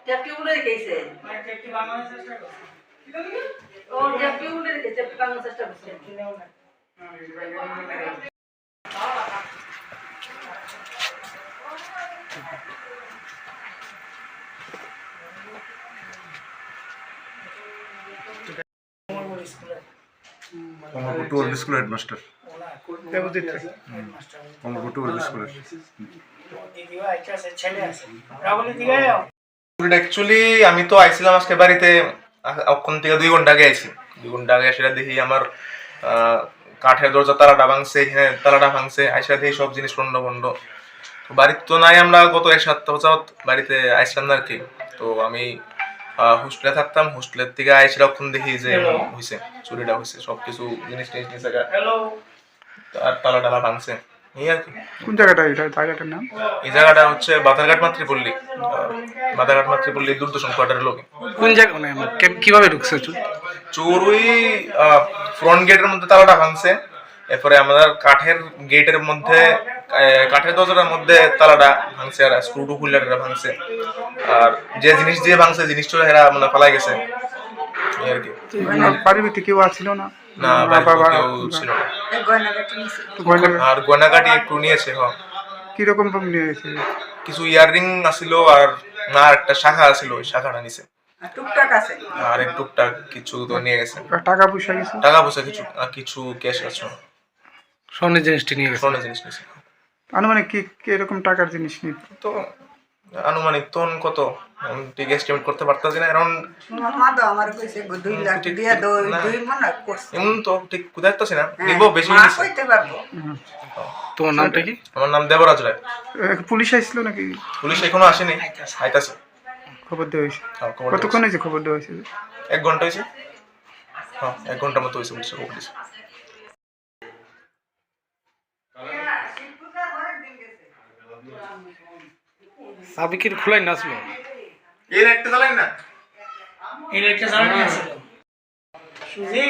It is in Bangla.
টেপটি উড়ে রেখেছে টেপটি বাংলার চেষ্টা করছে ও টেপটি উড়ে রেখেছে টেপটি বাংলার চেষ্টা করছে কমলপুর স্কুলের হেডমাস্টার কমলপুর স্কুলের অ্যাকচুয়ালি আমি তো আইছিলাম আজকে বাড়িতে ওখান থেকে 2 ঘন্টা আগে আইছি 2 ঘন্টা আগে সেটা দেখি আমার কাঠের দরজা তালাটা ভাঙছে, হ্যাঁ তালাটা ভাঙছে, আইসা দেখি সব জিনিস বন্ধ বন্ধ। তো বাড়িতে তো নাই, আমরা গত 1 সপ্তাহ যাবত বাড়িতে আইছিলাম না আর কি। তো আমি হোস্টেলে থাকতাম, হোস্টেলের থেকে আইসা ওখান দেখি যে হয়েছে চুরিটা হয়েছে, সবকিছু জিনিস টিনিস নিচে আর তালা টালা ভাঙছে এই আর কি। কোন জায়গাটা এটা, জায়গাটার নাম? এই জায়গাটা হচ্ছে বাধারঘাট মাতৃপল্লী, বাধারঘাট মাতৃপল্লী দূরদর্শন কোয়ার্টারের লোকে। কোন জায়গা মানে কিভাবে ঢুকছে চোর? ওই ফ্রন্ট গেটের মধ্যে তালাটা ভাঙছে, এরপরে আমাদের কাঠের গেটের মধ্যে কাঠের দরজাটার মধ্যে তালাটা ভাঙছে, আর স্ক্রু টু খুললাটা ভাঙছে, আর যে জিনিস দিয়ে ভাঙছে জিনিসটা এরা মানে পালাই গেছে এই আর কি। বাড়ির ভিতরে কেউ আসছিল না? না, কেউ ছিল না। আর গয়নাগাটি একটু নিয়েছে। হ্যাঁ, কিরকম নিয়েছে? কিছু ইয়াররিং আছিল আর না একটা শাখা আছিল, ওই শাখাটা নিছে। টুকটাক আছে আর এক টুকটাক কিছু তো নিয়ে গেছে। টাকা পয়সা কিছু? টাকা পয়সা কিছু, কিছু ক্যাশ আছে। স্বর্ণের জিনিসটি নিয়ে গেছে? স্বর্ণের জিনিস নিয়েছে। আনুমানিক কি এরকম টাকার জিনিস নিয়ে? তো আনুমানিক তখন কত ঠিক এস্টিমেট করতে পারতাছি না, কারণ এমন তো ঠিক কোথায় আসতেছি না, দেখবো বেশি পারবো। তোমার নামটা কি? আমার নাম দেবরাজ রায়। পুলিশ আসছিল নাকি? পুলিশ এখনো আসেনি, আইতাছে। খবর দেওয়া হয়েছে? কতক্ষণ হয়েছে খবর দেওয়া হয়েছে? 1 ঘন্টা হয়েছে। হ্যাঁ, 1 ঘন্টার মতো হয়েছে পুলিশের খবর দিয়েছে। সাবিকের খোলাই নাচলো এই লাইটটা জ্বালেন না, এই লাইটটা জ্বালানো আছে সুজি